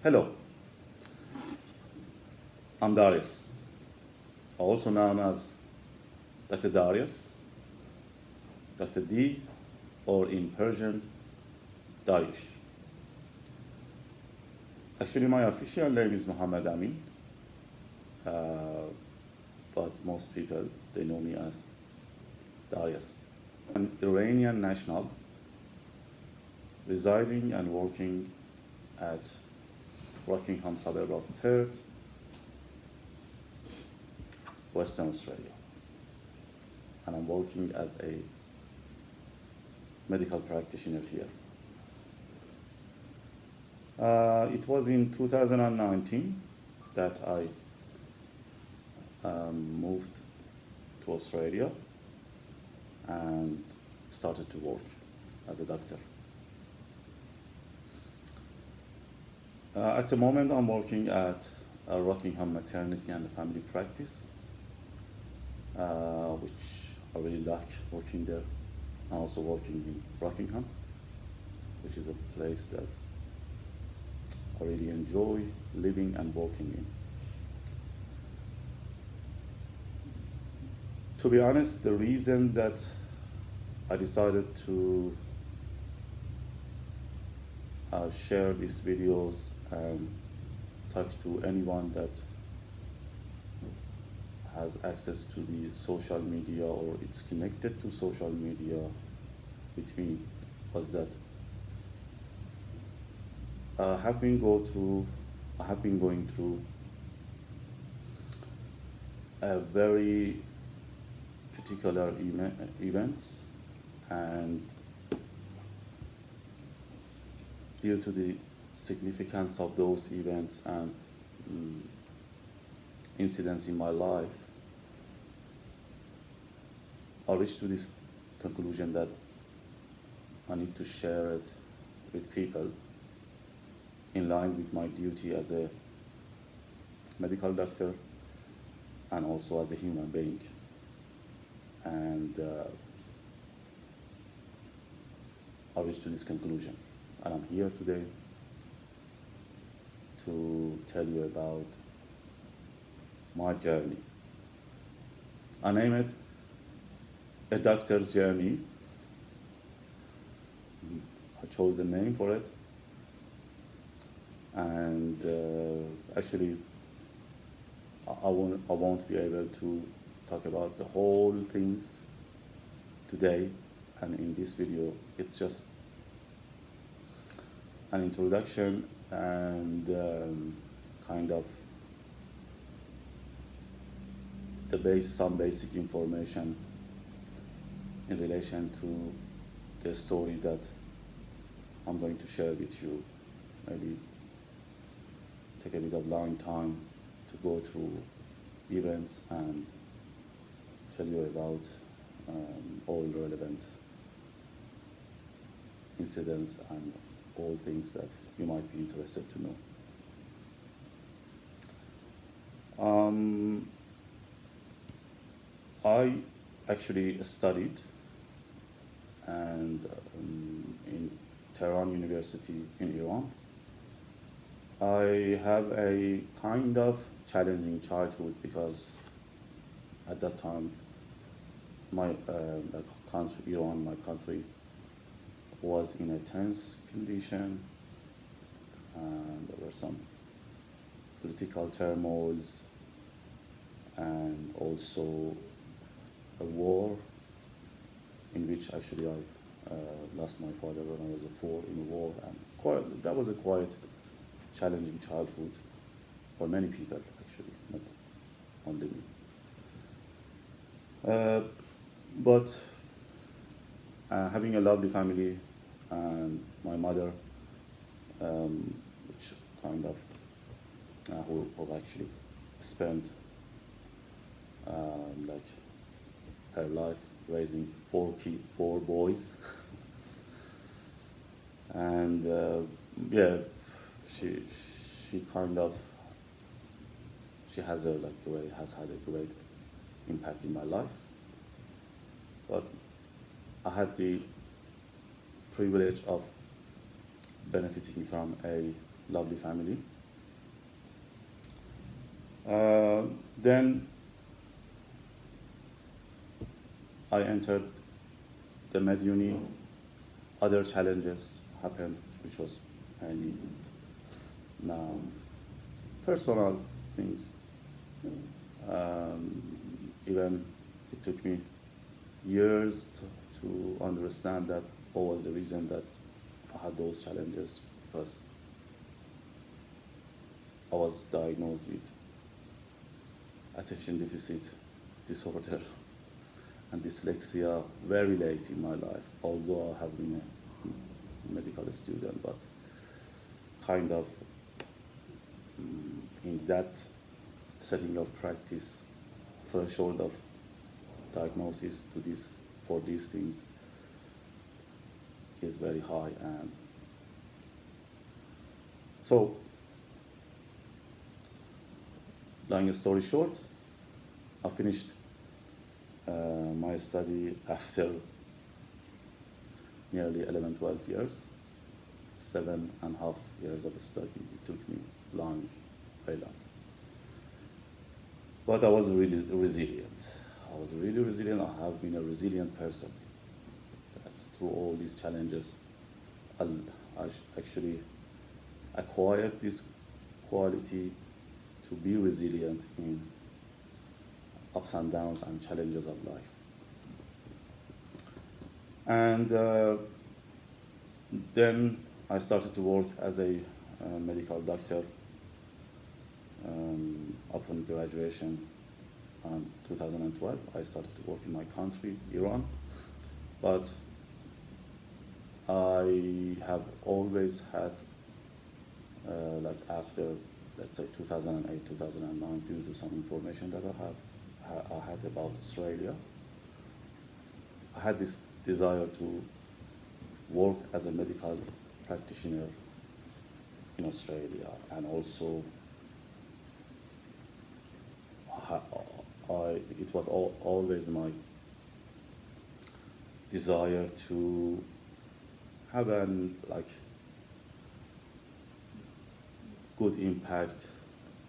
Hello, I'm Darius, also known as Dr. Darius, Dr. D, or in Persian, Dariush. Actually, my official name is Muhammad Amin, uh, but most people, they know me as Darius. I'm an Iranian national residing and working at Rockingham suburb of Perth, Western Australia. And I'm working as a medical practitioner here. It was in 2019 that I moved to Australia and started to work as a doctor. At the moment, I'm working at Rockingham Maternity and Family Practice, which I really like working there. I'm also working in Rockingham, which is a place that I really enjoy living and working in. To be honest, the reason that I decided to share these videos and talk to anyone that has access to the social media or it's connected to social media with me was that I have been going through a very particular events, and due to the significance of those events and incidents in my life, I reached to this conclusion that I need to share it with people in line with my duty as a medical doctor and also as a human being. And I reached to this conclusion. And I'm here today to tell you about my journey. I name it A Doctor's Journey. I chose a name for it. And actually, I won't be able to talk about the whole things today. And in this video, it's just an introduction and kind of some basic information in relation to the story that I'm going to share with you. Maybe take a bit of long time to go through events and tell you about all relevant incidents and all things that you might be interested to know. I actually studied and in Tehran University in Iran. I have a kind of challenging childhood because at that time my country, Iran, my country, was in a tense condition, and there were some political turmoils and also a war in which actually I lost my father when I was 4 in a war, and that was a quite challenging childhood for many people actually, not only me. But having a lovely family and my mother, which kind of who actually spent like her life raising 4 boys, and yeah, she has had a great impact in my life. But I had the privilege of benefiting from a lovely family. Then I entered the med uni. Other challenges happened, which was mainly now personal things. Even it took me years to understand that what was the reason that I had those challenges, because I was diagnosed with attention deficit disorder and dyslexia very late in my life, although I have been a medical student, but kind of in that setting of practice, threshold of diagnosis to this for these things is very high. And so, long story short, I finished my study after nearly 11, 12 years, 7.5 years of study. It took me long, very long. But I was really resilient. I was really resilient. I have been a resilient person. That through all these challenges, I actually acquired this quality to be resilient in ups and downs and challenges of life. And then I started to work as a medical doctor upon graduation in 2012. I started to work in my country, Iran, but I have always had, like after, let's say 2008, 2009, due to some information that I had about Australia, I had this desire to work as a medical practitioner in Australia, and also it was always my desire to have an good impact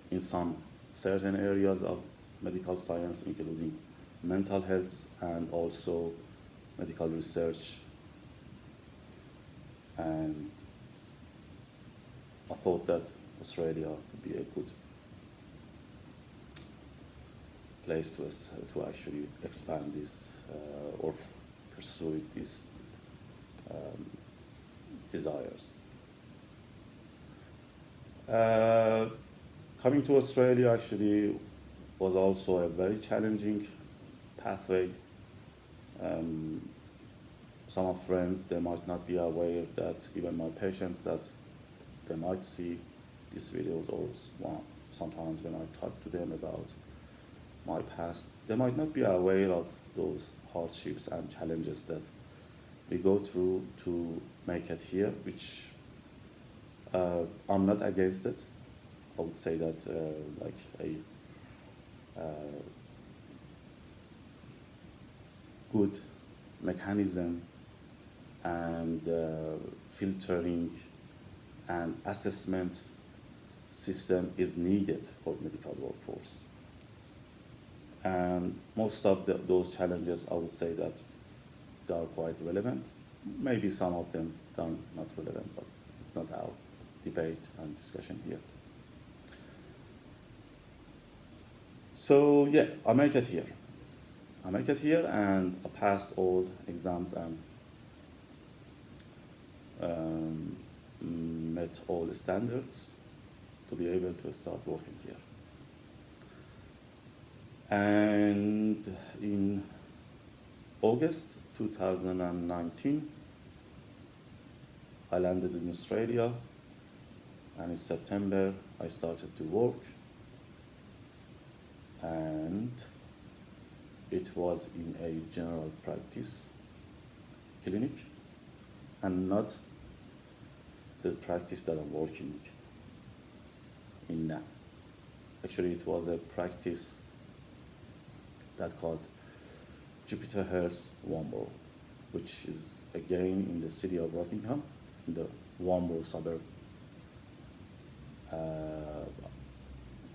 in some certain areas of medical science, including mental health and also medical research. And I thought that Australia would be a good place to actually expand this or pursue these desires. Coming to Australia actually was also a very challenging pathway. Some of friends, they might not be aware that even my patients, that they might see these videos, or sometimes when I talk to them about my past, they might not be aware of those hardships and challenges that we go through to make it here, which I'm not against it. I would say that like a good mechanism and filtering and assessment system is needed for medical workforce. And most of those challenges, I would say that they are quite relevant. Maybe some of them are not relevant, but it's not our debate and discussion here. So yeah, I make it here. And I passed all exams and met all the standards to be able to start working here. And in August 2019, I landed in Australia, and in September I started to work, and it was in a general practice clinic and not the practice that I'm working in now. Actually, it was a practice that's called Jupiter Health Warnbro, which is again in the city of Rockingham, in the Warnbro suburb.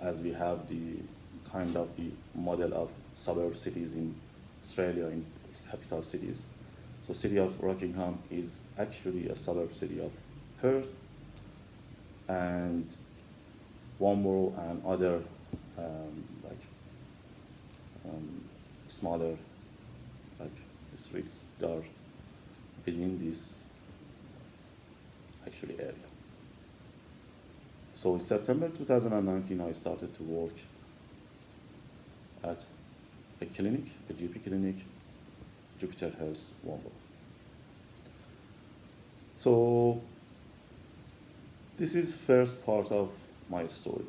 as we have the kind of the model of suburb cities in Australia, in capital cities. So city of Rockingham is actually a suburb city of Perth, and Woomera and other like smaller like districts that are within this actually area. So in September 2019, I started to work at a clinic, a GP clinic, Jupiter Health, Woomera. So this is first part of my story.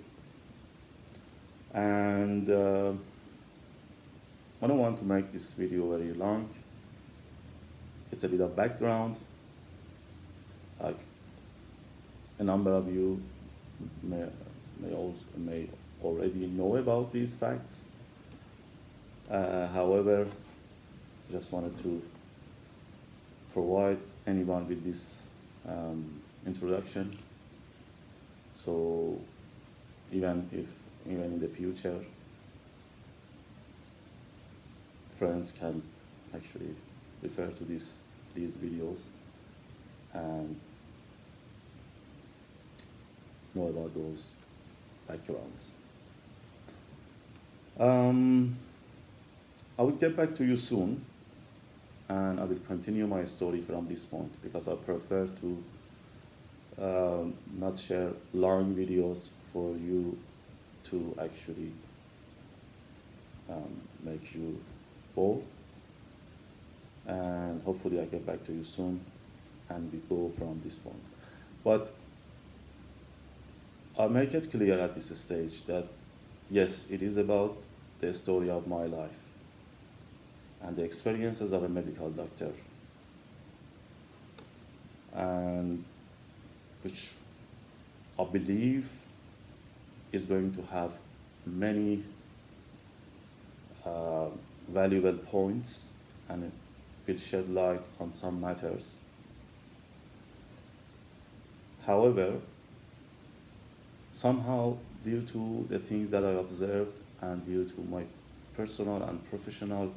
And I don't want to make this video very long. It's a bit of background. Like a number of you may already know about these facts. However, I just wanted to provide anyone with this introduction. So even in the future, friends can actually refer to these videos and know about those backgrounds. I will get back to you soon, and I will continue my story from this point, because I prefer to not share long videos for you to actually make you bored. And hopefully I get back to you soon and we go from this point. But I'll make it clear at this stage that yes, it is about the story of my life and the experiences of a medical doctor, and which I believe is going to have many valuable points, and it will shed light on some matters. However, somehow, due to the things that I observed and due to my personal and professional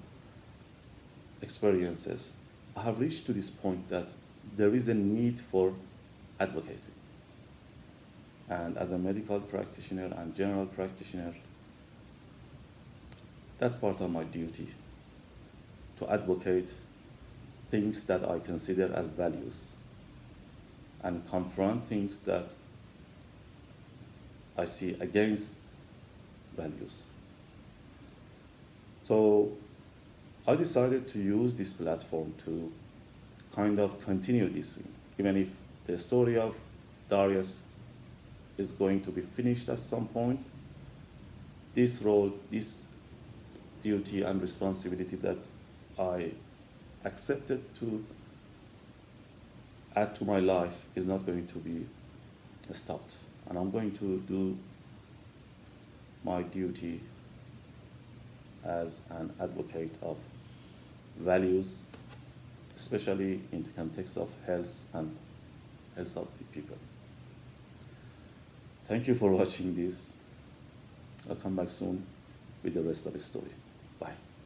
experiences, I have reached to this point that there is a need for advocacy. And as a medical practitioner and general practitioner, that's part of my duty, to advocate things that I consider as values and confront things that I see against values. So I decided to use this platform to kind of continue this, even if the story of Darius is going to be finished at some point. This role, this duty and responsibility that I accepted to add to my life is not going to be stopped. And I'm going to do my duty as an advocate of values, especially in the context of health and health of the people. Thank you for watching this. I'll come back soon with the rest of the story. Bye.